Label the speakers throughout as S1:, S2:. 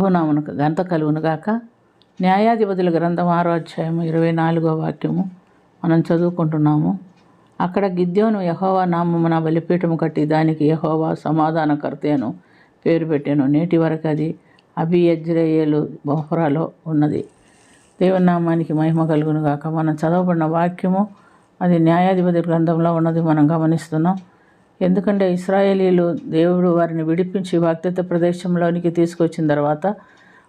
S1: ప్రభునామమునకు ఘనత కలుగునుగాక. న్యాయాధిపతుల గ్రంథం 6వ అధ్యాయం 24వ వాక్యము మనం చదువుకుంటున్నాము. అక్కడ గిద్యోను యెహోవా నామమున బలిపీఠము కట్టి దానికి యెహోవా సమాధానకర్త అని పేరు పెట్టాను. నేటి వరకు అది అబీయెజ్రెయేలు బొఫ్రాలో ఉన్నది. దేవుని నామానికి మహిమ కలుగునుగాక. మనం చదవబడిన వాక్యము అది న్యాయాధిపతుల గ్రంథంలో ఉన్నది మనం గమనిస్తున్నాం. ఎందుకంటే ఇశ్రాయేలీలు దేవుడు వారిని విడిపించి వాగ్దత్త ప్రదేశంలోనికి తీసుకొచ్చిన తర్వాత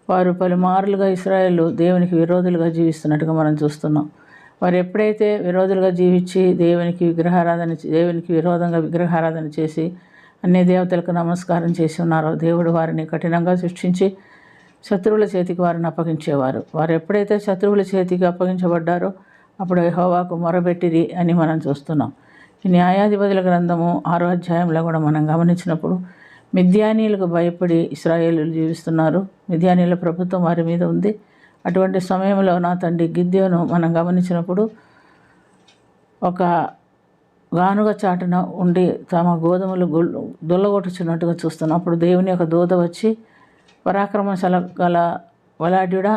S1: వారు పలుమార్లుగా ఇశ్రాయేలు దేవునికి విరోధులుగా జీవిస్తున్నట్టుగా మనం చూస్తున్నాం. వారు ఎప్పుడైతే విరోధులుగా జీవించి దేవునికి విరోధంగా విగ్రహారాధన చేసి అన్ని దేవతలకు నమస్కారం చేసి ఉన్నారో దేవుడు వారిని కఠినంగా శిక్షించి శత్రువుల చేతికి వారిని అప్పగించేవారు. వారు ఎప్పుడైతే శత్రువుల చేతికి అప్పగించబడ్డారో అప్పుడు యెహోవాకు మొరబెట్టిరి అని మనం చూస్తున్నాం. ఈ న్యాయాధిపతుల గ్రంథము 6వ అధ్యాయంలో కూడా మనం గమనించినప్పుడు మిద్యానీయులకు భయపడి ఇశ్రాయేలీలు జీవిస్తున్నారు. మిద్యానీయుల ప్రభుత్వం వారి మీద ఉంది. అటువంటి సమయంలో నా తండ్రి గిద్యోను మనం గమనించినప్పుడు ఒక గానుగ చాటున ఉండి తమ గోధుమలు దుల్లగొట్టుచున్నట్టుగా చూస్తున్నాం. అప్పుడు దేవుని యొక్క దూత వచ్చి పరాక్రమశాల గల బలాఢ్యుడా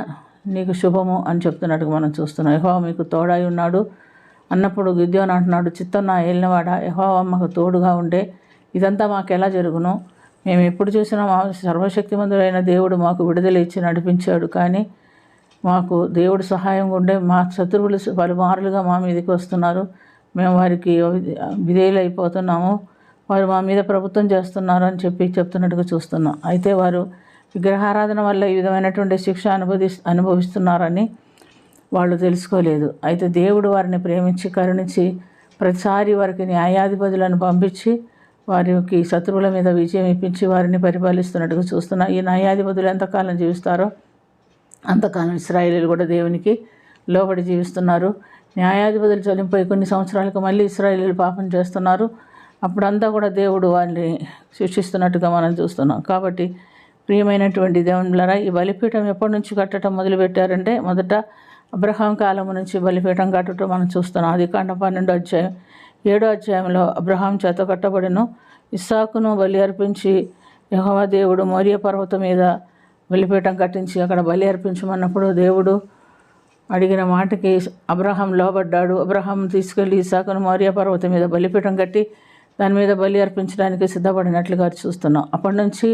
S1: నీకు శుభము అని చెప్తున్నట్టుగా మనం చూస్తున్నాం. యెహోవా మీకు తోడై ఉన్నాడు అన్నప్పుడు గిద్యోను అంటున్నాడు, చిత్తం నా ఏలినవాడా, యెహోవా మాకు తోడుగా ఉండే ఇదంతా మాకు ఎలా జరుగును? మేము ఎప్పుడు చూసినా మా సర్వశక్తిమంతుడైన దేవుడు మాకు విడుదల ఇచ్చి నడిపించాడు. కానీ మాకు దేవుడు సహాయం ఉండే మా శత్రువులు పలుమార్లుగా మా మీదకి వస్తున్నారు. మేము వారికి విధేయులైపోతున్నాము. వారు మా మీద ప్రభుత్వం చేస్తున్నారు అని చెప్తున్నట్టుగా చూస్తున్నాం. అయితే వారు విగ్రహారాధన వల్ల ఈ విధమైనటువంటి శిక్ష అనుభవిస్తున్నారని వాళ్ళు తెలుసుకోలేదు. అయితే దేవుడు వారిని ప్రేమించి కరుణించి ప్రతిసారి వారికి న్యాయాధిపతులను పంపించి వారికి శత్రువుల మీద విజయం ఇప్పించి వారిని పరిపాలిస్తున్నట్టుగా చూస్తున్నాం. ఈ న్యాయాధిపతులు ఎంతకాలం జీవిస్తారో అంతకాలం ఇశ్రాయేలీలు కూడా దేవునికి లోబడి జీవిస్తున్నారు. న్యాయాధిపతులు చనిపోయి కొన్ని సంవత్సరాలకు మళ్ళీ ఇశ్రాయేలీలు పాపం చేస్తున్నారు. అప్పుడంతా కూడా దేవుడు వారిని శిక్షిస్తున్నట్టుగా మనం చూస్తున్నాం. కాబట్టి ప్రియమైనటువంటి దేవునిలారా, ఈ బలిపీఠం ఎప్పటి నుంచి కట్టడం మొదలుపెట్టారంటే మొదట అబ్రహాం కాలం నుంచి బలిపీఠం కట్టడం మనం చూస్తున్నాం. ఆదికాండం 12వ అధ్యాయం 7వ అధ్యాయంలో అబ్రహాం చేత కట్టబడిను. ఇస్సాకును బలి అర్పించి యెహోవా దేవుడు మోరియా పర్వతం మీద బలిపీఠం కట్టించి అక్కడ బలి అర్పించమన్నప్పుడు దేవుడు అడిగిన మాటకి అబ్రహాం లోబడ్డాడు. అబ్రహాం తీసుకెళ్ళి ఇస్సాకును మోరియా పర్వతం మీద బలిపీఠం కట్టి దాని మీద బలి అర్పించడానికి సిద్ధపడినట్లుగా చూస్తున్నాం. అప్పటి నుంచి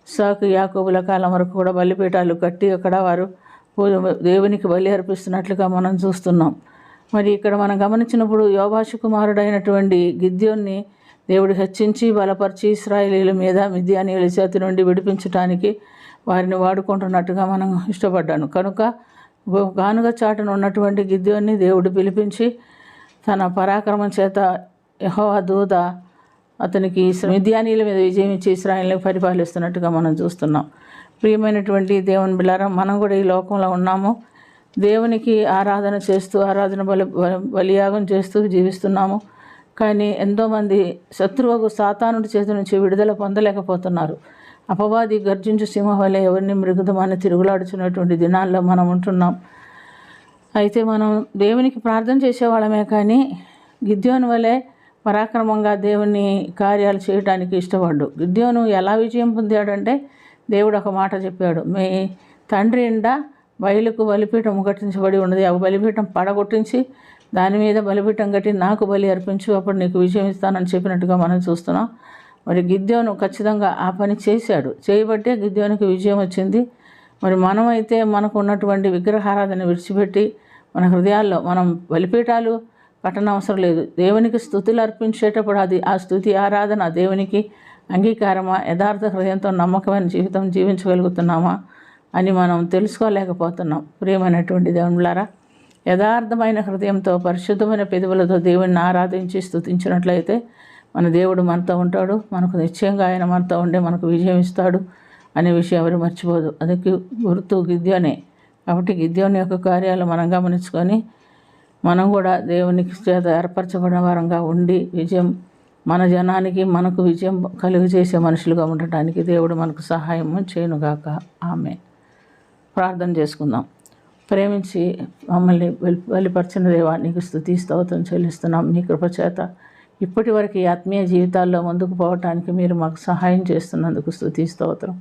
S1: ఇస్సాకు యాకోబుల కాలం వరకు కూడా బలిపీఠాలు కట్టి అక్కడ వారు దేవునికి బలి అర్పిస్తున్నట్లుగా మనం చూస్తున్నాం. మరి ఇక్కడ మనం గమనించినప్పుడు యోవాషు కుమారుడైనటువంటి గిద్యోన్ని దేవుడు హెచ్చించి బలపరిచి ఇశ్రాయేలీల మీద మిద్యానీయుల చేతి నుండి విడిపించడానికి వారిని వాడుకుంటున్నట్టుగా మనం ఇష్టపడ్డాను. కనుక గానుగ చాటున ఉన్నటువంటి గిద్యోన్ని దేవుడు పిలిపించి తన పరాక్రమం చేత యెహోవా దూత అతనికి మిద్యానీయుల మీద విజయం ఇచ్చి ఇశ్రాయేలుని పరిపాలిస్తున్నట్టుగా మనం చూస్తున్నాం. ప్రియమైనటువంటి దేవుని బిడ్డలారా, మనం కూడా ఈ లోకంలో ఉన్నాము. దేవునికి ఆరాధన చేస్తూ బలియాగం చేస్తూ జీవిస్తున్నాము. కానీ ఎంతోమంది శత్రువుకు సాతానుడి చేతి నుంచి విడుదల పొందలేకపోతున్నారు. అపవాది గర్జించు సింహం వలె ఎవరిని మృగుదమని తిరుగులాడుచున్నటువంటి దినాల్లో మనం ఉంటున్నాం. అయితే మనం దేవునికి ప్రార్థన చేసేవాళ్ళమే కానీ గిద్యోను వలె పరాక్రమంగా దేవుని కార్యాలు చేయడానికి ఇష్టపడ్డు. గిద్యోను ఎలా విజయం పొందాడంటే దేవుడు ఒక మాట చెప్పాడు, మీ తండ్రి ఇంట బయలుకు బలిపీఠం కట్టించబడి ఉన్నది. ఆ బలిపీఠం పడగొట్టించి దాని మీద బలిపీఠం కట్టి నాకు బలి అర్పించు, అప్పుడు నీకు విజయం ఇస్తానని చెప్పినట్టుగా మనం చూస్తున్నాం. మరి గిద్యోను ఖచ్చితంగా ఆ పని చేశాడు. చేయబట్టే గిద్యోనికి విజయం వచ్చింది. మరి మనమైతే మనకు ఉన్నటువంటి విగ్రహారాధన విడిచిపెట్టి మన హృదయాల్లో మనం బలిపీఠాలు కట్టనవసరం లేదు. దేవునికి స్తుతులు అర్పించేటప్పుడు ఆ స్తుతి ఆరాధన దేవునికి అంగీకారమా, యథార్థ హృదయంతో నమ్మకమైన జీవితం జీవించగలుగుతున్నామా అని మనం తెలుసుకోలేకపోతున్నాం. ప్రియమైనటువంటి దేవునిలారా, యథార్థమైన హృదయంతో పరిశుద్ధమైన పెదవులతో దేవుడిని ఆరాధించి స్తుతించినట్లయితే మన దేవుడు మనతో ఉంటాడు. మనకు నిశ్చయంగా ఆయన మనతో ఉండే మనకు విజయం ఇస్తాడు అనే విషయం ఎవరు మర్చిపోదు. అందుకే గుర్తు గిద్యోనే. కాబట్టి గిద్యోని యొక్క కార్యాలు మనం గమనించుకొని మనం కూడా దేవునికి చేత ఏర్పరచబడిన వారంగా ఉండి విజయం మన జనానికి మనకు విజయం కలుగజేసే మనుషులుగా ఉండటానికి దేవుడు మనకు సహాయం చేయనుగాక. ఆమేన్. ప్రార్థన చేసుకుందాం. ప్రేమించి మమ్మల్ని బలిపరిచిన దేవా, నీకు స్తుతి స్తోత్రం చెల్లిస్తున్నాం. నీ కృప చేత ఇప్పటి వరకు ఈ ఆత్మీయ జీవితాల్లో ముందుకు పోవటానికి మీరు మాకు సహాయం చేస్తున్నందుకు స్తుతి స్తోత్రం.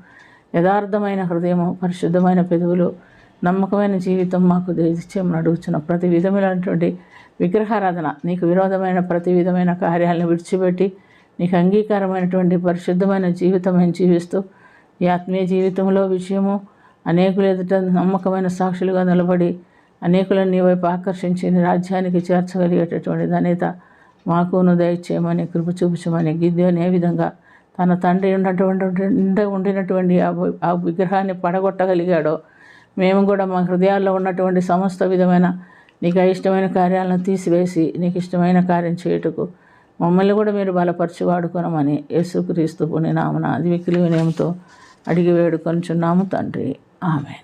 S1: యథార్థమైన హృదయము, పరిశుద్ధమైన పెదవులు, నమ్మకమైన జీవితం మాకు దయచేయమని అడుగుచున్న ప్రతి విధమైనటువంటి విగ్రహారాధన, నీకు విరోధమైన ప్రతి విధమైన కార్యాలను విడిచిపెట్టి నీకు అంగీకారమైనటువంటి పరిశుద్ధమైన జీవితం మేము జీవిస్తూ ఈ ఆత్మీయ జీవితంలో విజయము, అనేకులు ఎదుట నమ్మకమైన సాక్షులుగా నిలబడి అనేకులను నీ వైపు ఆకర్షించి నీ రాజ్యానికి చేర్చగలిగేటటువంటి ధన్యత మాకును దయచేయమని, కృప చూపించమని. గిద్యోను ఏ విధంగా తన తండ్రి ఉండినటువంటి ఆ విగ్రహాన్ని పడగొట్టగలిగాడో, మేము కూడా మా హృదయాల్లో ఉన్నటువంటి సమస్త విధమైన నీకు ఇష్టమైన కార్యాలను తీసివేసి నీకు ఇష్టమైన కార్యం చేయుటకు మమ్మల్ని కూడా మీరు బలపరిచి వాడుకొనమని యేసుక్రీస్తు పుణ్యనామమున అతి మిక్కిలి వినయముతో అడిగి వేడుకొనుచున్నాము తండ్రి. ఆమేన్.